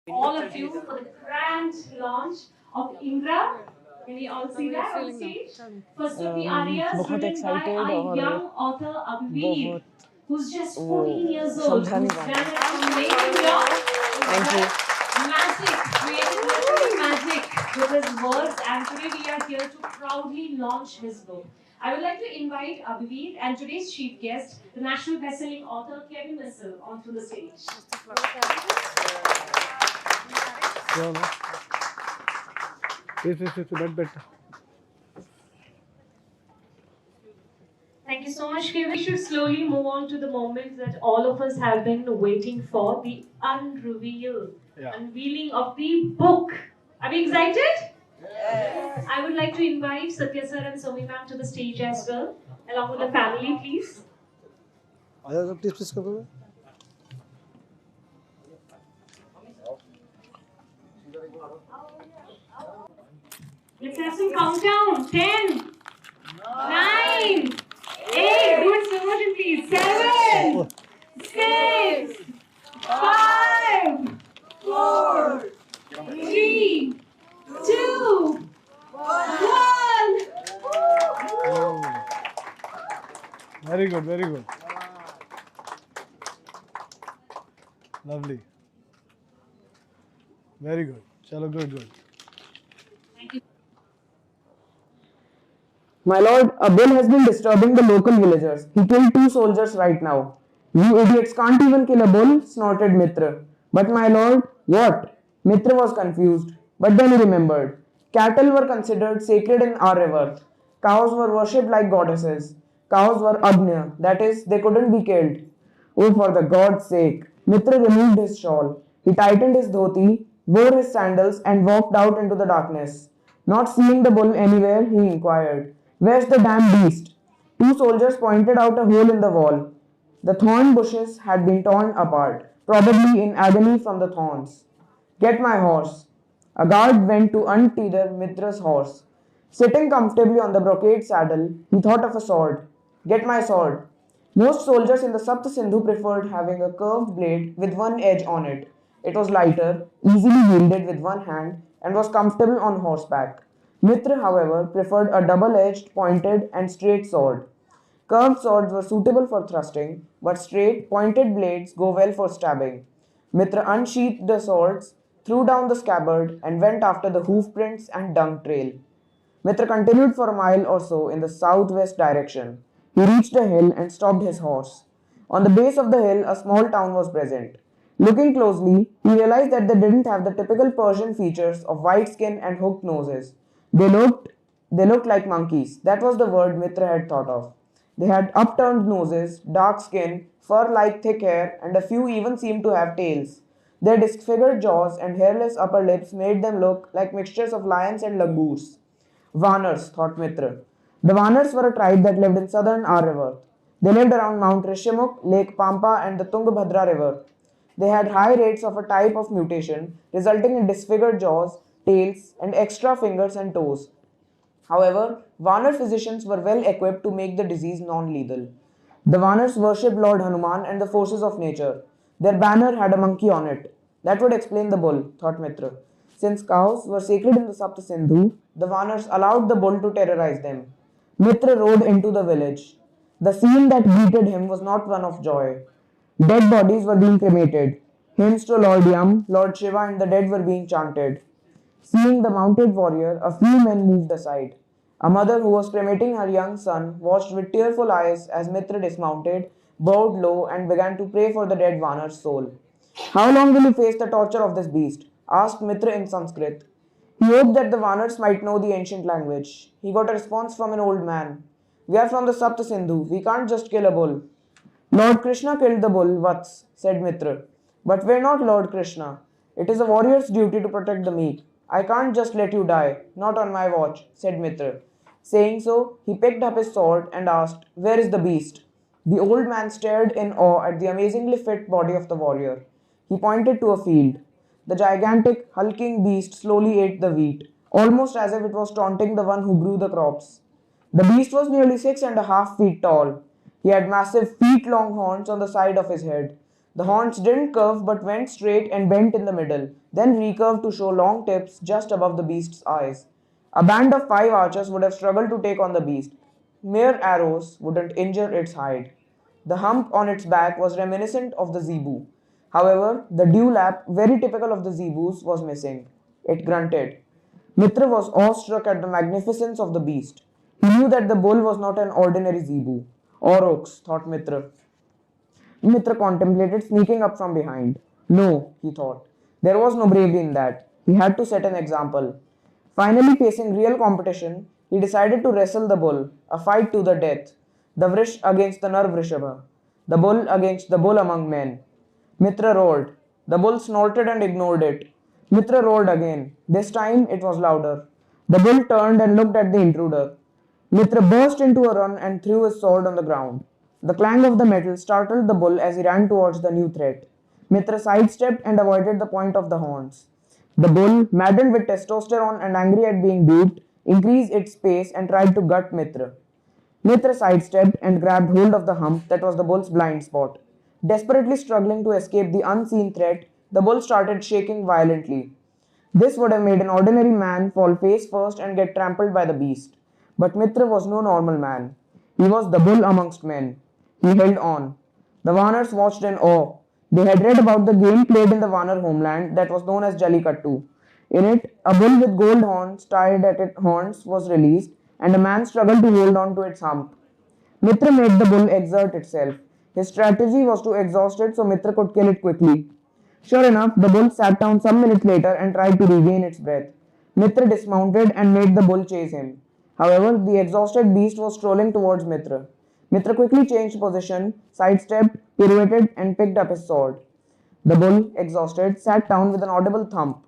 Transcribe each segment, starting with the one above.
all of you for the grand launch of Indra. Can we all see that on stage? First of the Aryas, बहुत written by excited our और young author Abhiveer, बहुत who's just वो 14 years old, समझा who's नहीं done पा an amazing job. Thank you. Magic, created literally magic with his words, and today we are here to proudly launch his book. I would like to invite Abhiveer and today's chief guest, the national best-selling author Kevin Missal, onto the stage. Thank you so much, Kevin. We should slowly move on to the moment that all of us have been waiting for, the unveiling of the book. Are we excited? Yes. I would like to invite Satya sir and Somi ma'am to the stage as well, along with the family, please. Please come over. Let's have some countdown. 10, 9, 8, do it slow motion please. 7, 6, 5, 4, 3, 2, 1. Very good, very good. Lovely. Very good. Chalo, good. My lord, a bull has been disturbing the local villagers. He killed 2 soldiers right now. You idiots can't even kill a bull, snorted Mitra. But my lord, what? Mitra was confused. But then he remembered. Cattle were considered sacred in Aryas. Cows were worshipped like goddesses. Cows were agnya, that is, they couldn't be killed. Oh, for the God's sake! Mitra removed his shawl. He tightened his dhoti, wore his sandals, and walked out into the darkness. Not seeing the bull anywhere, he inquired, "Where's the damn beast?" 2 soldiers pointed out a hole in the wall. The thorn bushes had been torn apart, probably in agony from the thorns. "Get my horse." A guard went to untether Mitra's horse. Sitting comfortably on the brocade saddle, he thought of a sword. "Get my sword." Most soldiers in the Sapt Sindhu preferred having a curved blade with one edge on it. It was lighter, easily wielded with one hand, and was comfortable on horseback. Mitra, however, preferred a double-edged, pointed, and straight sword. Curved swords were suitable for thrusting, but straight, pointed blades go well for stabbing. Mitra unsheathed the swords, threw down the scabbard, and went after the hoof prints and dung trail. Mitra continued for a mile or so in the southwest direction. He reached a hill and stopped his horse. On the base of the hill, a small town was present. Looking closely, he realized that they didn't have the typical Persian features of white skin and hooked noses. They looked they looked like monkeys. That was the word Mitra had thought of. They had upturned noses, dark skin, fur-like thick hair, and a few even seemed to have tails. Their disfigured jaws and hairless upper lips made them look like mixtures of lions and langurs. Vanars, thought Mitra. The Vanars were a tribe that lived in southern Aryavarth. They lived around Mount Rishyamukh, Lake Pampa, and the Tungabhadra River. They had high rates of a type of mutation, resulting in disfigured jaws, tails, and extra fingers and toes. However, Vanar physicians were well equipped to make the disease non lethal. The Vanars worshipped Lord Hanuman and the forces of nature. Their banner had a monkey on it. That would explain the bull, thought Mitra. Since cows were sacred in the Sapta Sindhu, the Vanars allowed the bull to terrorize them. Mitra rode into the village. The scene that greeted him was not one of joy. Dead bodies were being cremated. Hymns to Lord Yam, Lord Shiva, and the dead were being chanted. Seeing the mounted warrior, a few men moved aside. A mother who was cremating her young son watched with tearful eyes as Mitra dismounted, bowed low, and began to pray for the dead Vanar's soul. "How long will you face the torture of this beast?" asked Mitra in Sanskrit. He hoped that the Vanars might know the ancient language. He got a response from an old man. "We are from the Sapta Sindhu. We can't just kill a bull." "Lord Krishna killed the bull, Vats," said Mitra. "But we're not Lord Krishna. It is a warrior's duty to protect the meek. I can't just let you die. Not on my watch," said Mitra. Saying so, he picked up his sword and asked, "Where is the beast?" The old man stared in awe at the amazingly fit body of the warrior. He pointed to a field. The gigantic, hulking beast slowly ate the wheat, almost as if it was taunting the one who grew the crops. The beast was nearly 6.5 feet tall. He had massive feet long horns on the side of his head. The horns didn't curve but went straight and bent in the middle, then recurved to show long tips just above the beast's eyes. A band of 5 archers would have struggled to take on the beast. Mere arrows wouldn't injure its hide. The hump on its back was reminiscent of the zebu. However, the dewlap, very typical of the zebus, was missing. It grunted. Mitra was awestruck at the magnificence of the beast. He knew that the bull was not an ordinary zebu. Aurochs, thought Mitra. Mitra contemplated sneaking up from behind. No, he thought. There was no bravery in that. He had to set an example. Finally, facing real competition, he decided to wrestle the bull, a fight to the death. The Vrish against the Nar Vrishaba. The bull against the bull among men. Mitra roared. The bull snorted and ignored it. Mitra roared again. This time it was louder. The bull turned and looked at the intruder. Mitra burst into a run and threw his sword on the ground. The clang of the metal startled the bull as he ran towards the new threat. Mitra sidestepped and avoided the point of the horns. The bull, maddened with testosterone and angry at being duped, increased its pace and tried to gut Mitra. Mitra sidestepped and grabbed hold of the hump that was the bull's blind spot. Desperately struggling to escape the unseen threat, the bull started shaking violently. This would have made an ordinary man fall face first and get trampled by the beast. But Mitra was no normal man. He was the bull amongst men. He held on. The Vanars watched in awe. They had read about the game played in the Vanar homeland that was known as Jallikattu. In it, a bull with gold horns tied at its horns was released, and a man struggled to hold on to its hump. Mitra made the bull exert itself. His strategy was to exhaust it so Mitra could kill it quickly. Sure enough, the bull sat down some minutes later and tried to regain its breath. Mitra dismounted and made the bull chase him. However, the exhausted beast was strolling towards Mitra. Mitra quickly changed position, sidestepped, pirouetted, and picked up his sword. The bull, exhausted, sat down with an audible thump.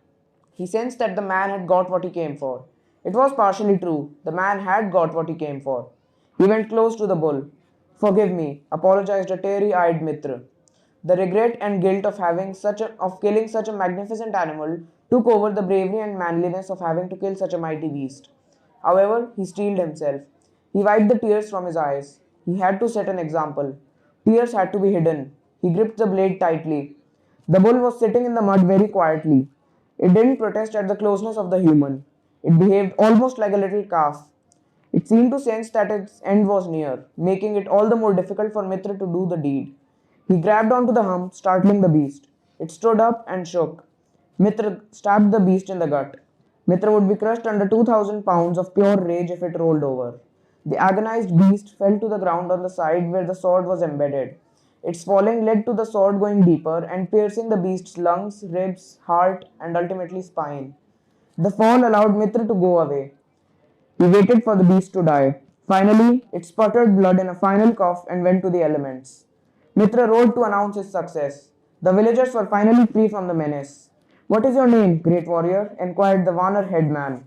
He sensed that the man had got what he came for. It was partially true. The man had got what he came for. He went close to the bull. Forgive me, apologized a teary-eyed Mitra. The regret and guilt of killing such a magnificent animal took over the bravery and manliness of having to kill such a mighty beast. However, he steeled himself. He wiped the tears from his eyes. He had to set an example. Tears had to be hidden. He gripped the blade tightly. The bull was sitting in the mud very quietly. It didn't protest at the closeness of the human. It behaved almost like a little calf. It seemed to sense that its end was near, making it all the more difficult for Mitra to do the deed. He grabbed onto the hump, startling the beast. It stood up and shook. Mitra stabbed the beast in the gut. Mitra would be crushed under 2,000 pounds of pure rage if it rolled over. The agonized beast fell to the ground on the side where the sword was embedded. Its falling led to the sword going deeper and piercing the beast's lungs, ribs, heart, and ultimately spine. The fall allowed Mitra to go away. He waited for the beast to die. Finally, it sputtered blood in a final cough and went to the elements. Mitra rode to announce his success. The villagers were finally free from the menace. What is your name, great warrior? Inquired the Vanar headman.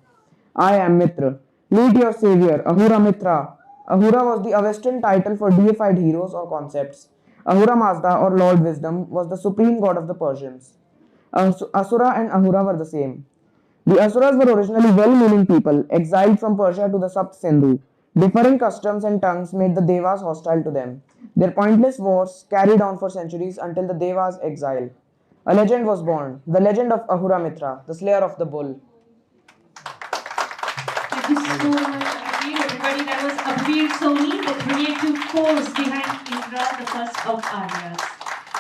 I am Mitra. Meet your savior, Ahura Mitra. Ahura was the Avestan title for deified heroes or concepts. Ahura Mazda or Lord Wisdom was the supreme god of the Persians. Asura and Ahura were the same. The Asuras were originally well-meaning people, exiled from Persia to the Sapt Sindhu. Differing customs and tongues made the Devas hostile to them. Their pointless wars carried on for centuries until the Devas' exile. A legend was born, the legend of Ahura Mitra, the slayer of the bull. Thank you so much, Abhiveer. Everybody, that was Abhiveer Soni, the creative force behind Indra, the first of Aryas.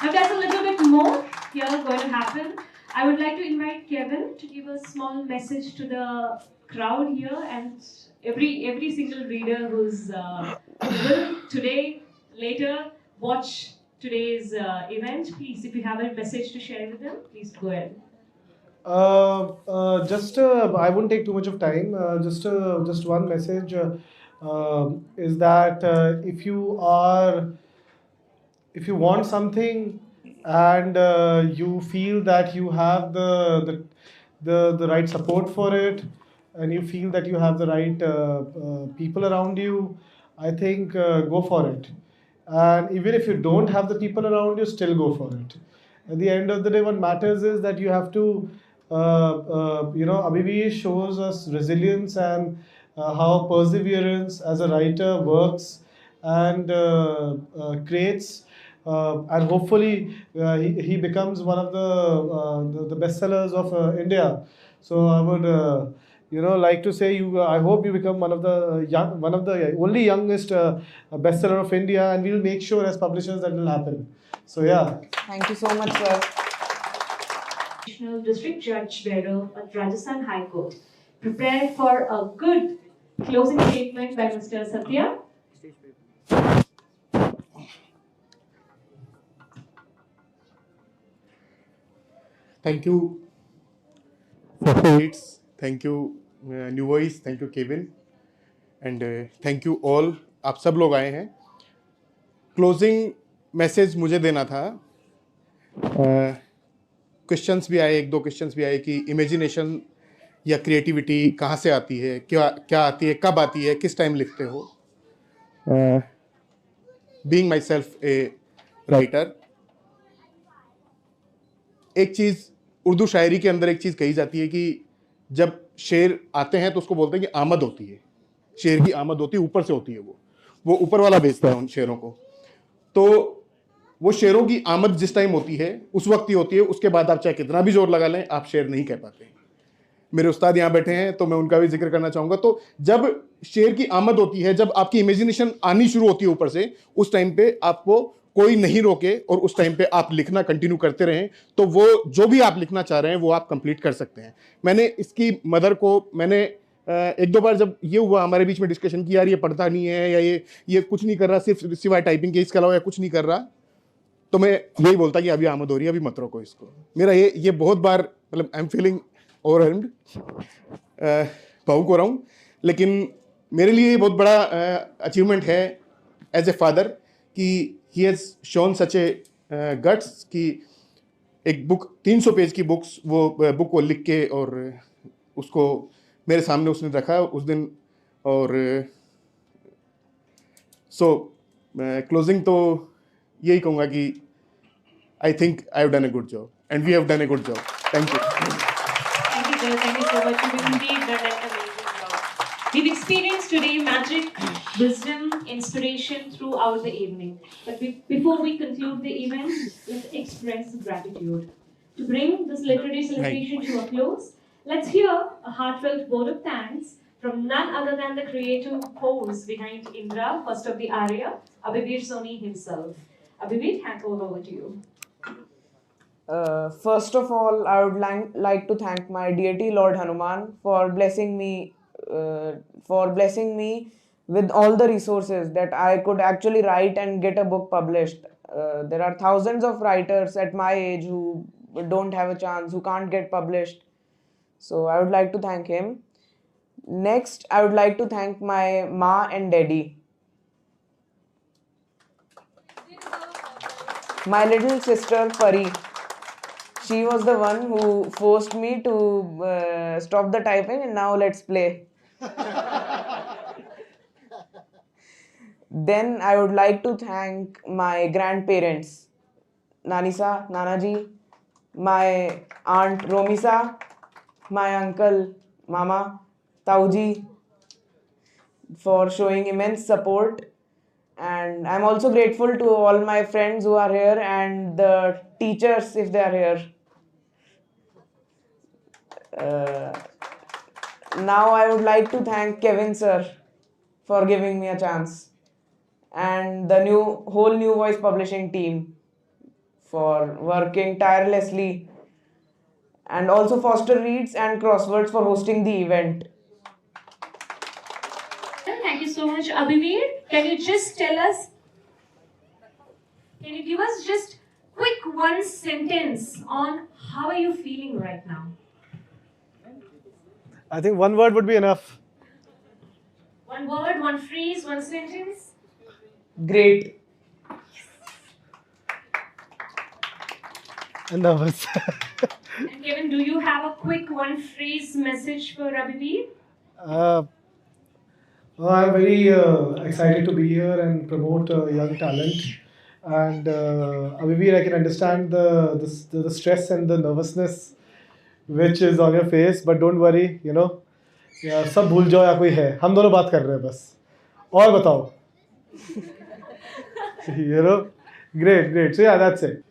Now there's a little bit more here going to happen. I would like to invite Kevin to give a small message to the crowd here and every single reader who's will today, later, watch today's event. Please, if you have a message to share with them, please go ahead. I won't take too much of time. Just one message is that if you want something and you feel that you have the right support for it, and you feel that you have the right people around you, I think go for it. And even if you don't have the people around you, still go for it. At the end of the day, what matters is that you have to, Abhiveer shows us resilience and how perseverance as a writer works and creates and hopefully he becomes one of the bestsellers of India. So I would like to say you. I hope you become one of the only youngest bestseller of India, and we'll make sure as publishers that will happen. So yeah. Thank you so much, sir. National District Judge Bearer at Rajasthan High Court. Prepared for a good closing statement by Mr. Satya. Thank you for it. Thank you NuVoice. Thank you Kevin. And thank you all. आप सब लोग आए हैं. Closing message मुझे देना था. Questions भी आए, एक दो क्वेश्चंस भी आए कि इमेजिनेशन या क्रिएटिविटी कहाँ से आती है, क्या आती है, कब आती है, किस टाइम लिखते हो. Being my self a writer, एक चीज़ उर्दू शायरी के अंदर एक चीज़ कही जाती है कि जब शेर आते हैं तो उसको बोलते हैं कि आमद होती है. शेर की आमद होती है, ऊपर से होती है, वो ऊपर वाला बेचता है उन शेरों को. तो वो शेरों की आमद जिस टाइम होती है उस वक्त ही होती है. उसके बाद आप चाहे कितना भी जोर लगा लें, आप शेर नहीं कह पाते. मेरे उस्ताद यहाँ बैठे हैं तो मैं उनका भी जिक्र करना चाहूँगा. तो जब शेर की आमद होती है, जब आपकी इमेजिनेशन आनी शुरू होती है ऊपर से, उस टाइम पे आपको कोई नहीं रोके और उस टाइम पे आप लिखना कंटिन्यू करते रहें, तो वो जो भी आप लिखना चाह रहे हैं वो आप कंप्लीट कर सकते हैं. मैंने इसकी मदर को एक दो बार जब ये हुआ हमारे बीच में डिस्कशन की, यार ये पढ़ता नहीं है या ये कुछ नहीं कर रहा, सिर्फ सिवाय टाइपिंग के इसके अलावा कुछ नहीं कर रहा, तो मैं यही बोलता कि अभी आमद हो रही है, अभी मत रोको इसको. मेरा ये बहुत बार मतलब आई एम फीलिंग ओवरवेल्म्ड, भावुक हो रहा हूँ. लेकिन मेरे लिए ये बहुत बड़ा अचीवमेंट है एज ए फादर कि he has shown such A guts कि एक बुक 300 पेज की वो बुक को लिख के और उसको मेरे सामने उसने रखा उस दिन. और क्लोजिंग तो यही कहूँगा कि I think I have done a good job and we have done a good job. Thank you. Thank you so much. You've indeed done an amazing job. We've experienced today magic, wisdom, inspiration throughout the evening. But before we conclude the event, let's express gratitude. To bring this literary celebration to a close, let's hear a heartfelt word of thanks from none other than the creative force behind Indra, first of the Arya, Abhiveer Soni himself. Abhiveer, hand over to you. First of all, I would like to thank my deity Lord Hanuman for blessing me with all the resources that I could actually write and get a book published. There are thousands of writers at my age who don't have a chance, who can't get published. So I would like to thank him. Next, I would like to thank my ma and daddy. My little sister Pari. She was the one who forced me to stop the typing, and now let's play. Then I would like to thank my grandparents, Nanisa, Nanaji, my aunt Romisa, my uncle, Mama, Tauji, for showing immense support. And I'm also grateful to all my friends who are here and the teachers if they are here. Now I would like to thank Kevin sir for giving me a chance, and the whole NuVoice publishing team for working tirelessly, and also Foster Reads and Crosswords for hosting the event. Thank you so much, Abhiveer. Can you just tell us, can you give us just quick one sentence on how are you feeling right now? I think one word would be enough. One word, one phrase, one sentence? Great. And nervous. And Kevin, do you have a quick one phrase message for Abhiveer? Well, I'm very excited to be here and promote young talent. And Abhiveer, I can understand the stress and the nervousness which is on your face, but don't worry, सब भूल जाओ या कोई है, हम दोनों बात कर रहे हैं बस. और बताओ. Great. So yeah, that's it.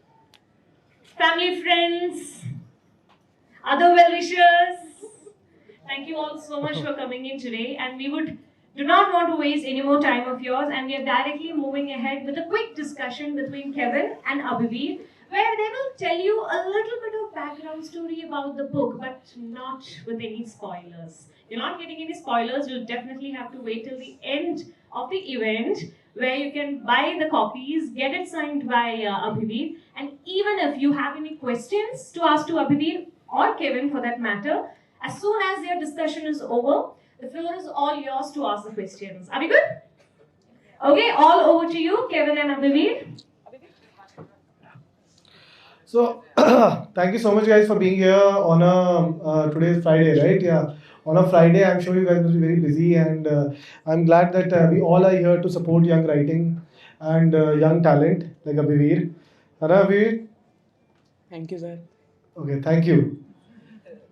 Family, friends, other well-wishers, thank you all so much for coming in today, and we do not want to waste any more time of yours, and we are directly moving ahead with a quick discussion between Kevin and Abhiveer, where they will tell you a little bit of background story about the book, but not with any spoilers. You're not getting any spoilers. You'll definitely have to wait till the end of the event, where you can buy the copies, get it signed by Abhiveer, and even if you have any questions to ask to Abhiveer or Kevin for that matter, as soon as their discussion is over, the floor is all yours to ask the questions. Are we good? Okay, all over to you, Kevin and Abhiveer. So thank you so much, guys, for being here on a today's Friday, right? Yeah, on a Friday, I'm sure you guys will be very busy, and I'm glad that we all are here to support young writing and young talent like Abhiveer. Hara, Abhiveer? Thank you, sir. Okay, thank you.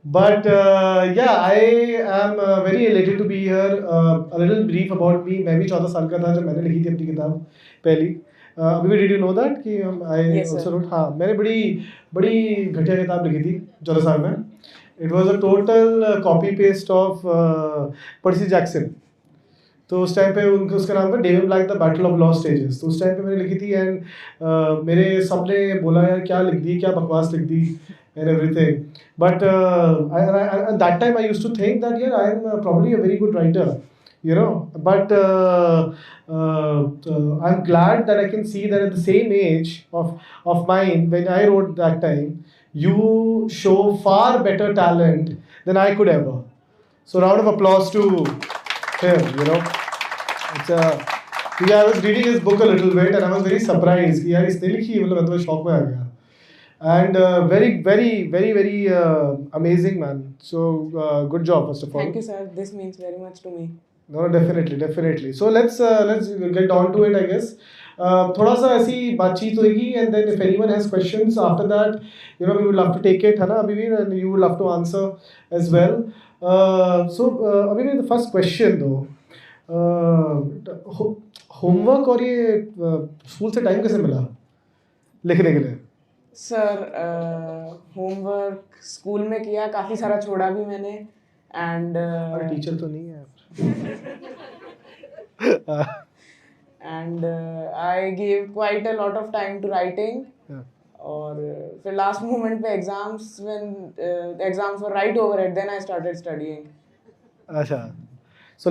But yeah, I am very elated to be here. A little brief about me. मैं भी 14 साल का था जब मैंने लिखी थी अपनी किताब पहली. Abhiveer, did you know that कि I Yes, also sir. wrote. हाँ, मैंने बड़ी घटिया किताब लिखी थी 14 साल में. It was a total copy paste of Percy Jackson. तो उस टाइम पे उसका नाम था David black the battle of lost stages. तो उस टाइम पे मैंने लिखी थी, एंड मेरे सबने बोला यार क्या लिख दी, क्या बकवास लिख दी and everything. But at that time I used to think that yeah, I am probably a very good writer, you know. But I'm glad that I can see that at the same age of mine, when I wrote that time, you show far better talent than I could ever. So round of applause to him, you know. It's yeah, I was reading his book a little bit and I was very surprised कि यार इसने लिखी, मतलब मैं तो शौक में आ गया. And very amazing, man. So good job, first of all. Thank you, sir. This means very much to me. No, definitely. So let's get on to it, I guess. थोड़ा सा ऐसी बातचीत होगी, and then if anyone has questions after that, you know, we would love to take it, है ना Abhiveer, and you would love to answer as well. So Abhiveer, the first question though, homework और ये school से time कैसे मिला लिखने के लिए? सर होमवर्क स्कूल में किया, काफ़ी सारा छोड़ा भी मैंने, एंड टीचर तो नहीं है. And I give quite a lot of time to writing. और फिर लास्ट मोमेंट पे exams were right over it, then I started studying. अच्छा, so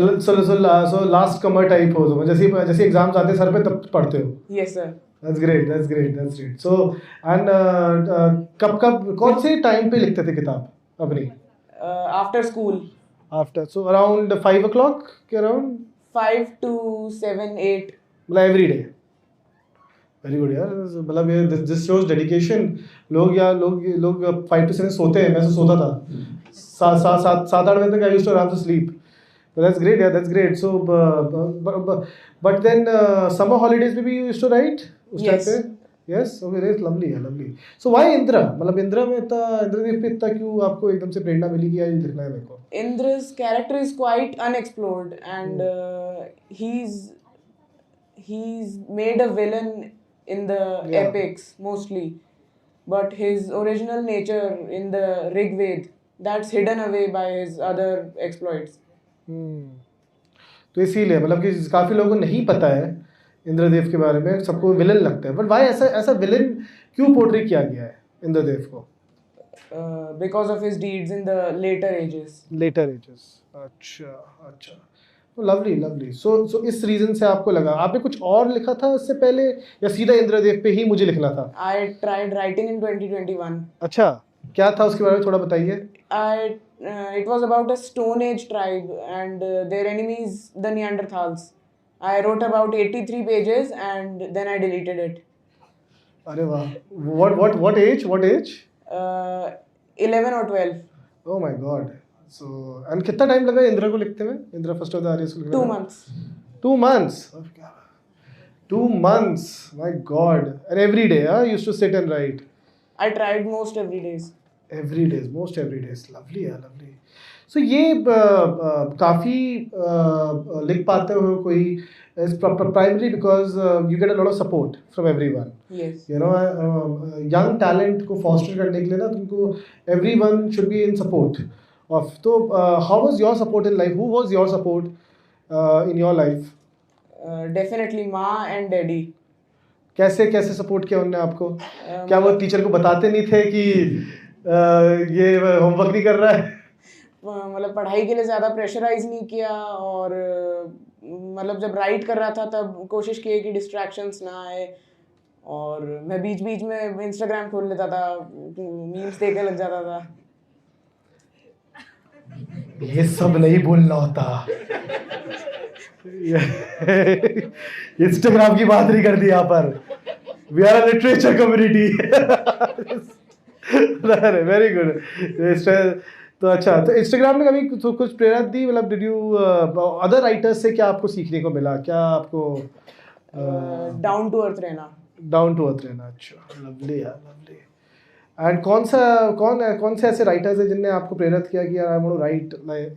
लास्ट कमर टाइप हो, तो जैसे एग्जाम्स आते हैं सर पे तब पढ़ते हो? Yes sir. That's great. So and कब कौन से टाइम पे लिखते थे किताब अपनी? After school. After, so around 5 o'clock के around? 5 to 7, 8. मतलब every day. Very good यार, मतलब ये this shows dedication. लोग 5 to 7 सोते हैं, मैं तो सोता था 7-8 बजे तक I used to have to sleep. But that's great, yeah, that's great. So but then summer holidays में भी you used to write उस टाइम पे? Yes, okay, that's lovely. So why Indra? मतलब इंद्रदेव पे इतना क्यों आपको एकदम से प्रेरणा मिली कि यार ये लिखना है मेरे को? Indra's character is quite unexplored, and he's made a villain in the epics mostly, but his original nature in the Rig Ved, that's hidden away by his other exploits. तो इसीलिए मतलब कि काफी लोगों को नहीं पता है इंद्रदेव के बारे में, सबको विलन लगता है. बट वाई ऐसा विलन क्यों पोर्ट्रे किया गया है इंद्रदेव को? Because of his deeds in the later ages. अच्छा. लवली. सो इस रीजन से आपको लगा, आपने कुछ और लिखा था इससे पहले या सीधा इंद्रदेव पे ही मुझे लिखना था? I tried writing in 2021. अच्छा, क्या था उसके बारे में थोड़ा बताइए. It was about a Stone Age tribe and their enemies, the Neanderthals. I wrote about 83 pages and then I deleted it. अरे वाह. What age? 11 or 12. Oh my God. So and कितना टाइम लगा इंद्रा को लिखते में? इंद्रा फर्स्ट ऑफ द आर्यस को लिखने में? 2 months. 2 months. 2 months. My God. And every day, you used to sit and write. I tried most every days. Most every days. Lovely. So ये काफ़ी लिख पाते हो कोई is primarily because you get a lot of support from everyone. Yes. You know, young talent को foster करने के लिए ना तुमको everyone should be in support of. तो how was your support in life? Who was your support in your life? Definitely माँ and daddy. कैसे कैसे सपोर्ट किया उनने आपको? क्या वो टीचर को बताते नहीं थे कि ये होमवर्क नहीं कर रहा है? मतलब पढ़ाई के लिए ज़्यादा प्रेशराइज नहीं किया, और मतलब जब राइट कर रहा था तब कोशिश की कि डिस्ट्रैक्शंस ना आए, और मैं बीच बीच में इंस्टाग्राम खोल लेता था, मीम्स देखने लग जाता था. ये सब नहीं बोलना होता. इंस्टाग्राम की बात नहीं कर दी यहाँ पर. We are a literature community. Very good. तो अच्छा, तो इंस्टाग्राम ने कभी कुछ प्रेरणा दी? मतलब डिड यू अदर राइटर्स से क्या आपको सीखने को मिला? क्या आपको डाउन टू अर्थ रहना. डाउन टू अर्थ रहना. अच्छा, लवली यार, लवली. एंड कौन से ऐसे राइटर्स हैं जिनने आपको प्रेरित किया कि यार I want to write like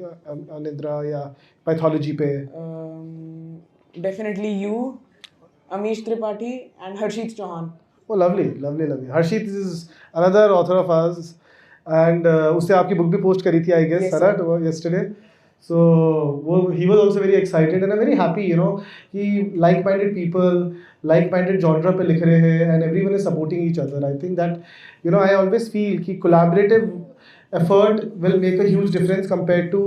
Indra या mythology पे? Definitely you, Amish Tripathi and Harshit Chauhan. Oh, lovely, lovely, lovely. Harshit is another author of ours, and उसने आपकी बुक भी पोस्ट करी थी, I guess, Yes, right, yesterday. So he was also very excited, and I'm very happy, you know, कि like-minded people, like-minded genre पे लिख रहे हैं, and everyone is supporting each other. I think that, you know, I always feel कि collaborative effort will make a huge difference compared to,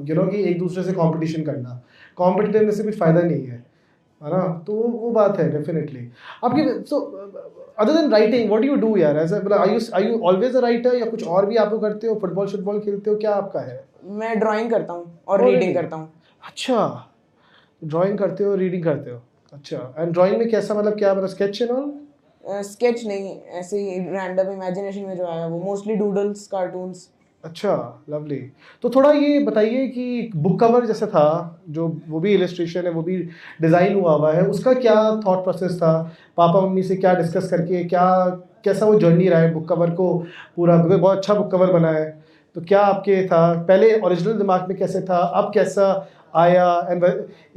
you know, कि एक दूसरे से competition करना. Competitiveness से कुछ फायदा नहीं है ना. तो वो बात है डेफिनेटली आपकी. So other than writing what do you do यार? ऐसा मतलब are you always a writer या कुछ और भी आप लोग करते हो? फुटबॉल खेलते हो? क्या आपका है? मैं ड्राइंग करता हूँ और रीडिंग करता हूँ. अच्छा, ड्राइंग करते हो, रीडिंग करते हो. अच्छा, एंड ड्राइंग में कैसा, मतलब क्या, मतलब स्केच एंड ऑल? स्केच नहीं, ऐसे ही रैंडम इमेजिनेशन में जो आया वो, मोस्टली डूडल्स, कार्टून्स. अच्छा, लवली. तो थोड़ा ये बताइए कि बुक कवर जैसे था, जो वो भी इलस्ट्रेशन है, वो भी डिज़ाइन हुआ है, उसका क्या थॉट प्रोसेस था? पापा मम्मी से क्या डिस्कस करके, क्या कैसा वो जर्नी रहा है बुक कवर को पूरा? बहुत अच्छा बुक कवर बना है, तो क्या आपके था पहले ओरिजिनल दिमाग में कैसे था, अब कैसा आया, and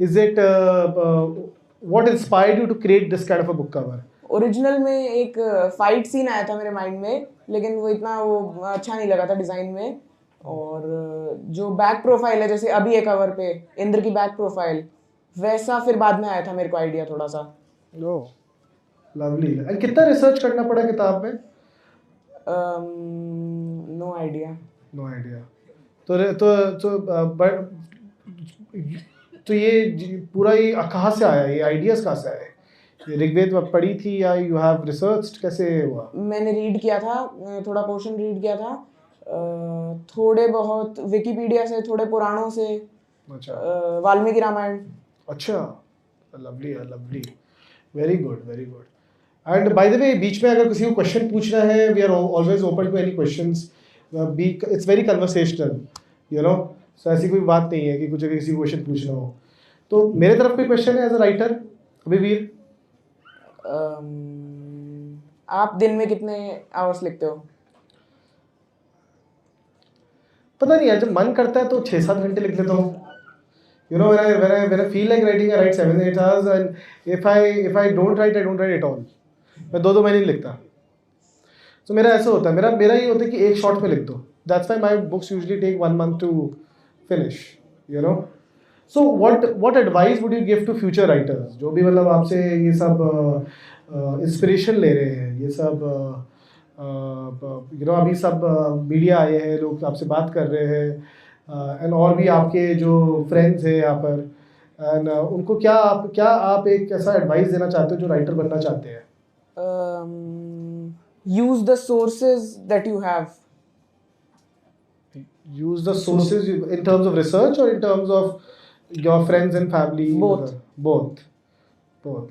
is it what inspired you to create this kind of a book cover? Original में एक फाइट सीन आया था मेरे माइंड में, लेकिन वो इतना वो अच्छा नहीं लगा था डिज़ाइन में. और जो बैक प्रोफाइल है, जैसे अभी एक कवर पे इंद्र की बैक प्रोफाइल, वैसा फिर बाद में आया था मेरे को आइडिया थोड़ा सा. Oh, lovely. एंड कितना रिसर्च करना पड़ा किताब में? No idea. No idea. तो ये पूरा ये कहाँ से आया, ये आइडियाज कहाँ से आए? ये ऋग्वेद पढ़ी थी या यू हैव रिसर्च, कैसे हुआ? मैंने रीड किया था, थोड़ा पोर्शन रीड किया था, थोड़े बहुत विकिपीडिया से, थोड़े पुराणों से. अच्छा, वाल्मीकि रामायण. अच्छा, लवली है, lovely. Very good, very good. And by the way, बीच में अगर किसी को क्वेश्चन पूछना है, we are always open to any questions. It's very conversational, you know. So ऐसी कोई बात नहीं है कि कुछ अगर किसी को क्वेश्चन पूछना हो. तो मेरे तरफ कोई क्वेश्चन है एज अ राइटर? अभिवीर, आप दिन में कितने आवर्स लिखते हो? पता नहीं यार, जब मन करता है तो 6-7 घंटे लिख लेता हूँ. You know, when I feel like writing, I write 7-8 hours, and if I don't write, I don't write at all. मैं 2 महीने नहीं लिखता. तो मेरा ऐसा होता है, मेरा ये होता है कि एक शॉट में लिख दो. That's why my books usually take 1 month to finish. You know. So what advice would you give to future writers? जो भी मतलब आपसे ये सब इंस्पिरेशन ले रहे हैं, ये सब you know, अभी सब मीडिया आए हैं, लोग आपसे बात कर रहे हैं, एंड और भी आपके जो फ्रेंड्स हैं यहाँ पर, एंड उनको क्या आप एक ऐसा एडवाइस देना चाहते हो जो राइटर बनना चाहते हैं? Use the sources that you have. Use the sources in terms of research और in terms of your friends and family? Both.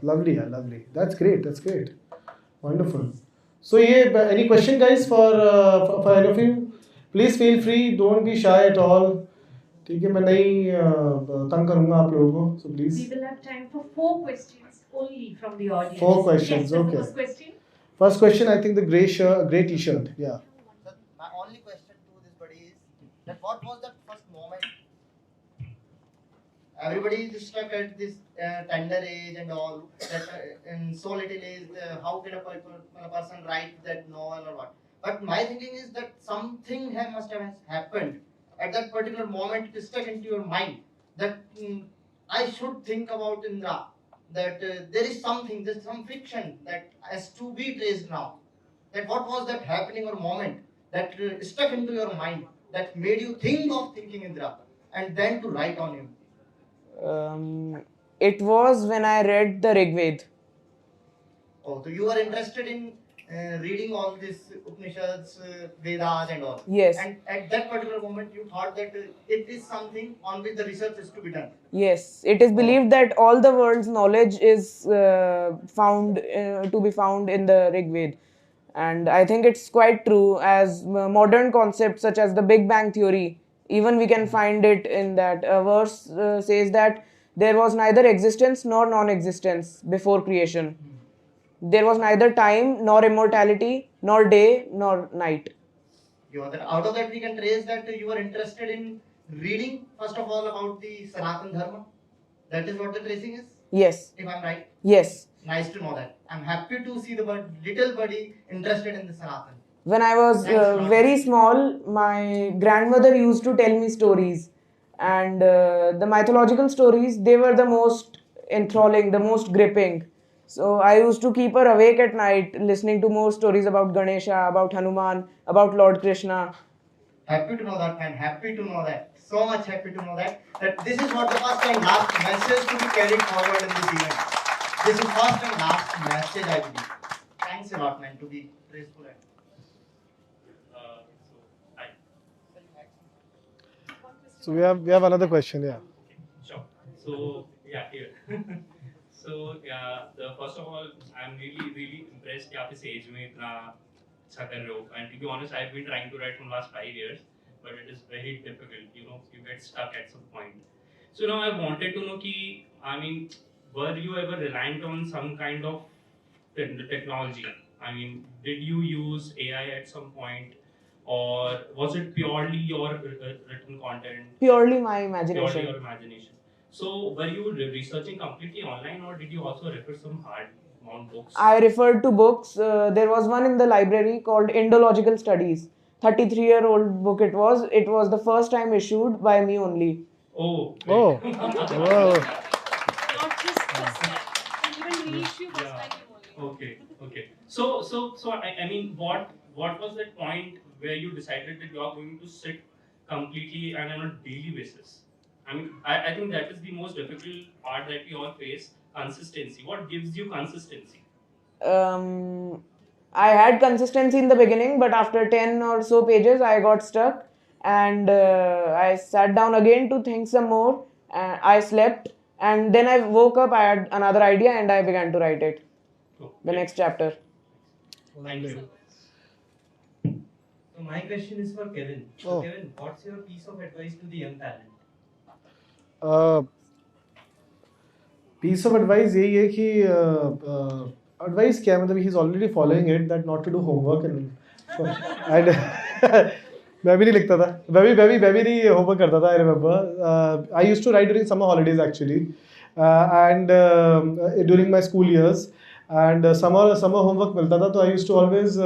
Lovely, yeah, lovely. That's great, wonderful. So yeah, any question guys for any of you? Please feel free, don't be shy at all. ठीक है, मैं नहीं तंग करूँगा आप लोगों को, so please. We will have time for 4 questions only from the audience. 4 questions, yes, okay. First question. First question, I think the grey t-shirt, yeah. My only question to this buddy is that what was that first moment everybody is stuck at this tender age and all. That in so little age, how can a person write that novel or what? But my thinking is that something must have happened at that particular moment. It is stuck into your mind that I should think about Indra. That there is something, there's some fiction that has to be traced now. That what was that happening or moment that stuck into your mind that made you think of thinking Indra and then to write on him? It was when I read the Rig Veda. Oh, so you are interested in reading all these Upanishads, Vedas, and all. Yes. And at that particular moment, you thought that it is something on which the research is to be done. Yes, it is believed that all the world's knowledge is found to be found in the Rig Veda. And I think it's quite true, as modern concepts such as the Big Bang Theory, even we can find it in that. A verse says that there was neither existence nor non-existence before creation. There was neither time nor immortality, nor day nor night. Out of that, we can trace that you are interested in reading, first of all, about the Sanatan Dharma. That is what the tracing is? Yes. If I'm right? Yes. Nice to know that. I'm happy to see the little buddy interested in the Sanatan. When I was very small, my grandmother used to tell me stories. And the mythological stories, they were the most enthralling, the most gripping. So I used to keep her awake at night listening to more stories about Ganesha, about Hanuman, about Lord Krishna. Happy to know that, man. Happy to know that. So much happy to know that. That this is what the first and last message to be carried forward in this event. This is first and last message, I believe. Thanks a lot, man, to be graceful. So we have another question, yeah. Sure. So yeah, here. So yeah, first of all, I'm really impressed कि आप इस age में इतना अच्छा कर रहे हो. And to be honest, I've been trying to write from last 5 years, but it is very difficult. You know, you get stuck at some point. So now I wanted to know कि I mean, were you ever reliant on some kind of technology? I mean, did you use AI at some point? Or was it purely your written content? Purely my imagination. Purely your imagination. So, were you researching completely online, or did you also refer some hard-bound books? I referred to books. There was one in the library called Indological Studies. 33-year-old book it was. It was the first time issued by me only. Oh. Oh. Wow. Not just first time. Even reissue first time only. Okay. So I mean, what was that point where you decided that you are going to sit completely and on a daily basis? I mean, I think that is the most difficult part that we all face, consistency. What gives you consistency? I had consistency in the beginning, but after 10 or so pages, I got stuck and I sat down again to think some more. I slept and then I woke up, I had another idea and I began to write it. The next chapter. Thank you. So my question is for Kevin. So Kevin, what's your piece of advice to the young talent? Piece of advice यही है कि advice क्या मतलब he's already following it that not to do homework and मैं भी नहीं लिखता था मैं भी नहीं homework करता था. I remember I used to write during summer holidays actually and during my school years and summer homework मिलता था तो I used to always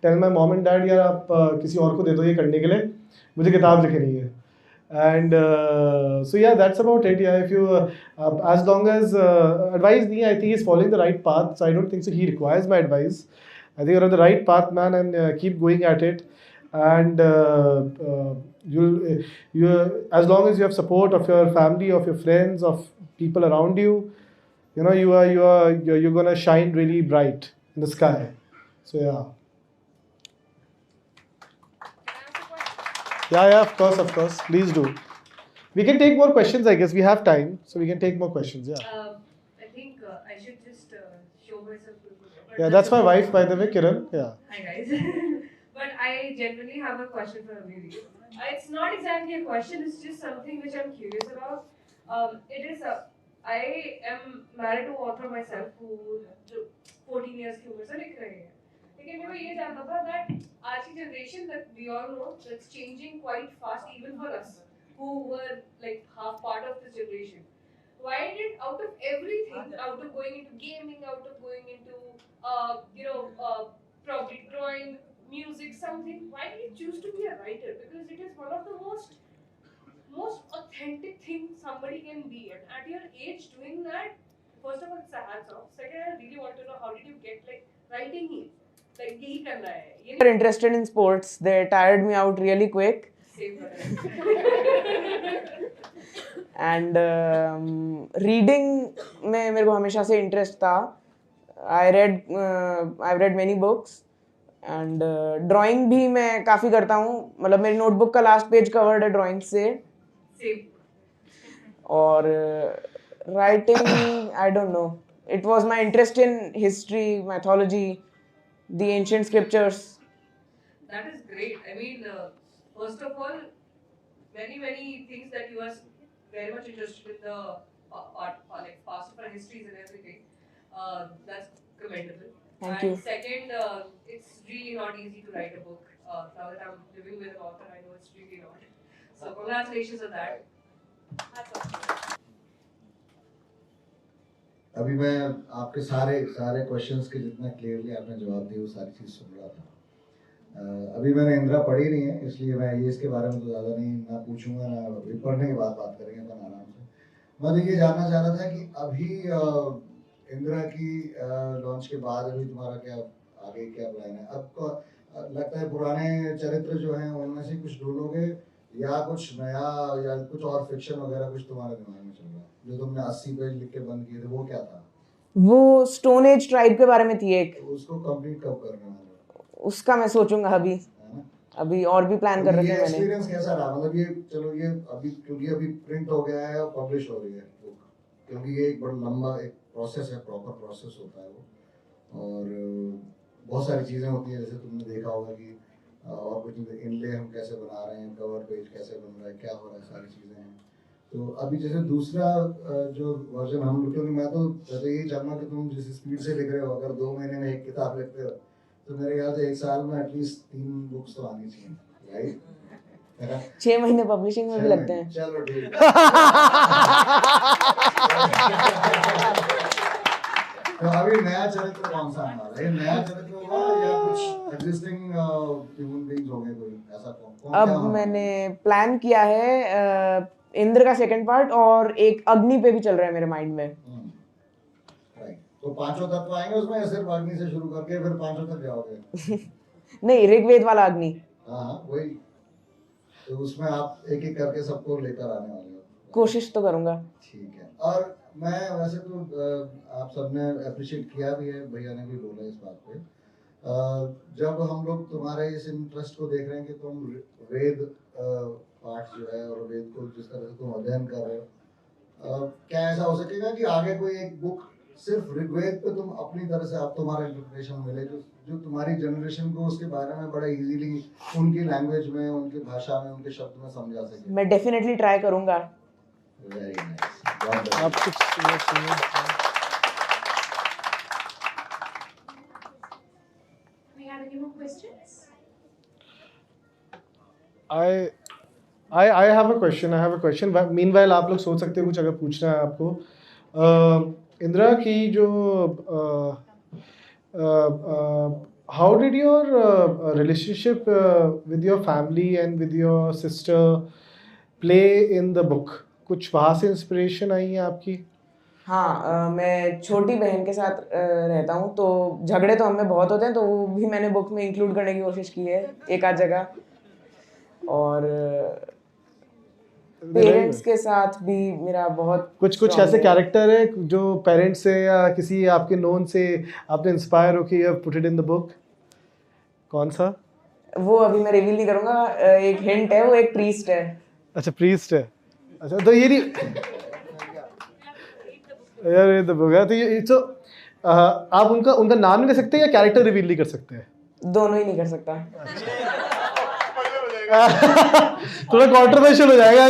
tell my mom and dad यार आप किसी और को दे दो ये करने के लिए मुझे किताब लिखनी है. And so yeah, that's about it. Yeah, if you as long as advise me, I think he's following the right path. So I don't think so he requires my advice. I think you're on the right path, man, and keep going at it. And you as long as you have support of your family, of your friends, of people around you, you know you're gonna shine really bright in the sky. So yeah. Yeah, of course. Please do. We can take more questions, I guess. We have time, so we can take more questions. Yeah. I think I should just show myself. Yeah, that's my wife, by the way, Kiran. Yeah. Hi guys. But I genuinely have a question for Abhiveer. It's not exactly a question. It's just something which I'm curious about. It is I am married to an author myself who 14 years की उम्र से लिख रहे हैं. लेकिन मेरे को ये जानना था that आज की generation that we all know that's changing quite fast even for us. who were like half part of this generation. Why did, out of everything, out of going into gaming, out of going into probably drawing, music, something, why did you choose to be a writer? Because it is one of the most authentic thing somebody can be, and at your age doing that, first of all, it's a hats off. Second, I really want to know, how did you get like writing he like यही करना है ये They're interested in sports. They tired me out really quick. save And reading में मेरे को हमेशा से interest था. I've read many books. And drawing भी मैं काफ़ी करता हूँ. मतलब मेरी notebook का last page covered है drawing से. save और writing, I don't know. It was my interest in history, mythology, the ancient scriptures. That is great. I mean, first of all, many things that you are very much interested in the like past of our histories and everything. That's commendable. Thank and you. Second, it's really not easy to write a book. Now that I'm living with an author, I know it's really not. So congratulations on that. Hats off. अभी मैं आपके सारे questions के जितना clearly आपने जवाब दिए वो सारी चीज़ सुन रहा था। अभी मैंने इंद्रा पढ़ी नहीं है, इसलिए मैं ये इसके बारे में तो ज़्यादा नहीं ना पूछूंगा, ना अभी पढ़ने के बाद बात करेंगे अपन आराम से। मैं तो ये जानना चाह रहा था कि अभी इंद्रा की लॉन्च के बाद अभी तुम्हारा क्या आगे क्या प्लान है? आपको लगता है पुराने चरित्र जो हैं उनमें से कुछ ढूंढोगे या कुछ नया या कुछ और फिक्शन वगैरह कुछ तुम्हारे दिमाग में चल रहा है? जो तुमने 80 पेज लिख के बंद किए थे वो क्या था? वो स्टोन एज ट्राइब के बारे में थी एक. उसको कंप्लीट कब करना है? उसका मैं सोचूंगा अभी और भी प्लान कर रखे हैं मैंने. एक्सपीरियंस कैसा रहा? मतलब ये चलो ये अभी क्योंकि अभी प्रिंट हो गया है और पब्लिश हो रही है बुक, क्योंकि ये एक बड़ा लंबा एक प्रोसेस है, प्रॉपर प्रोसेस होता है वो, और बहुत सारी चीज़ें होती हैं जैसे तुमने देखा होगा कि और कुछ इनले हम कैसे बना रहे हैं, कवर पेज कैसे बन रहा है, क्या हो रहा है, सारी चीज़ें हैं. तो अभी जैसे दूसरा जो वर्जन हम लोग, क्योंकि मैं तो जैसे यही चाहूँगा कि तुम जिस स्पीड से लिख रहे हो, अगर 2 महीने में एक किताब लिखते हो तो मेरे ख्याल से 1 साल में एटलीस्ट 3 बुक्स तो आनी चाहिए, राइट? 6 महीने पब्लिशिंग में भी लगते हैं. चलो ठीक. तो अभी नया चरित्र कौन सा हमारा? ये नया चरित्र होगा या कुछ एग्जिस्टिंग ह्यूमन बीइंग्स होंगे कोई ऐसा? कौन अब मैंने प्लान किया है इंद्र का सेकंड पार्ट और एक अग्नि पे भी चल रहा है मेरे माइंड में. राइट. तो 5 तत्व आएंगे उसमें या सिर्फ अग्नि से शुरू करके फिर 5 तक जाओगे? नहीं, ऋग्वेद वाला अग्नि. हाँ वही. तो उसमें आप एक करके सबको लेकर आने वाले हो? कोशिश तो करूंगा. ठीक है. और मैं वैसे तो आप सबने अप्रिशिएट किया भी है, भैया ने भी बोला इस बात पे. जब हम लोग तुम्हारे इस इंटरेस्ट को देख रहे हैं कि तुम वेद पाठ जो है और वेद को जिस तरह से तुम अध्ययन कर रहे हो, क्या ऐसा हो सकेगा कि आगे कोई एक बुक सिर्फ ऋग्वेद पे तुम अपनी तरह से आप तुम्हारा इंटरप्रिटेशन मिले जो तुम्हारी जनरेशन को उसके बारे में बड़ा इजीली उनकी लैंग्वेज में, उनकी भाषा में, उनके शब्द में समझा सके? मैं डेफिनेटली ट्राई करूंगा. Very nice. आप कुछ We have any more questions? I have a question. Meanwhile आप लोग सोच सकते हो कुछ अगर पूछना है आपको. इंदिरा की जो how did your relationship with your family and with your sister play in the book? कुछ वहाँ से इंस्पिरेशन आई है आपकी? हाँ, मैं छोटी बहन के साथ रहता हूँ तो झगड़े तो हमें बहुत होते हैं, तो वो भी मैंने बुक में इंक्लूड करने की कोशिश की है एक आध जगह. और पेरेंट्स के साथ भी मेरा बहुत कुछ ऐसे कैरेक्टर है जो पेरेंट्स से या किसी आपके नोन से आपने इंस्पायर हो कि you put it in the book? कौन सा? वो अभी मैं रिवील नहीं करूँगा. एक हिंट है, वो एक प्रीस्ट है. अच्छा, प्रीस्ट है. अच्छा, तो ये नहीं यार, ये तो बुक है. तो ये तो आप उनका नाम नहीं ले सकते या कैरेक्टर रिवील नहीं कर सकते? दोनों ही नहीं कर सकता. थोड़ा कंट्रोवर्शियल हो जाएगा.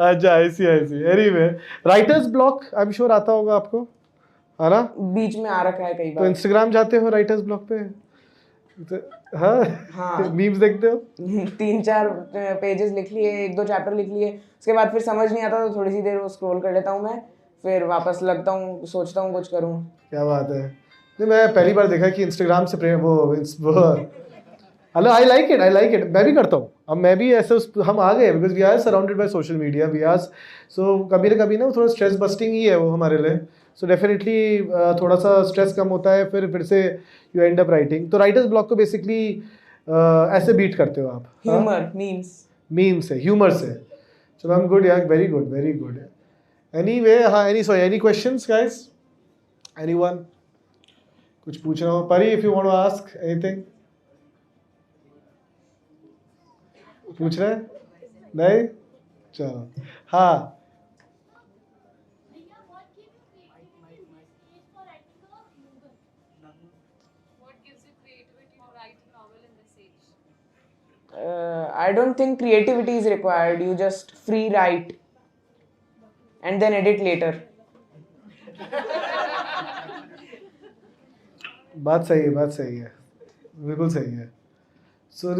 अच्छा, ऐसी anyway, writers block I am sure आता होगा आपको, है ना? बीच में आ रखा है कई बार. तो इंस्टाग्राम जाते हो राइटर्स ब्लॉक पे? हाँ हाँ। मीम्स देखते हो? 3-4 पेजेस लिख लिए, 1-2 चैप्टर लिख लिए, उसके बाद फिर समझ नहीं आता तो थोड़ी सी देर वो स्क्रॉल कर लेता हूँ मैं, फिर वापस लगता हूँ, सोचता हूँ कुछ करूँ। क्या बात है। नहीं, मैं पहली बार देखा कि इंस्टाग्राम से वो हेलो, आई लाइक इट, मैं भी करता हूँ। अब मैं भी ऐसे हम आ गए because we are surrounded by social media, we are so कभी ना कभी ना थोड़ा स्ट्रेस बस्टिंग ही है वो हमारे लिए। सो डेफिनेटली थोड़ा सा स्ट्रेस कम होता है, फिर से यू एंड अप राइटिंग। तो राइटर्स ब्लॉक को बेसिकली ऐसे बीट करते हो आप? ह्यूमर, मीम से, ह्यूमर से। चलो, आई एम गुड यार, very good, very good. Anyway, हाँ, एनी क्वेश्चंस गाइस? एनीवन कुछ पूछ रहा हूँ? Pari, if you want to ask anything? पूछ रहे हैं? नहीं? चलो, हाँ। I don't think creativity is required. You just free write and then edit later. बात सही है, बिल्कुल सही है। सो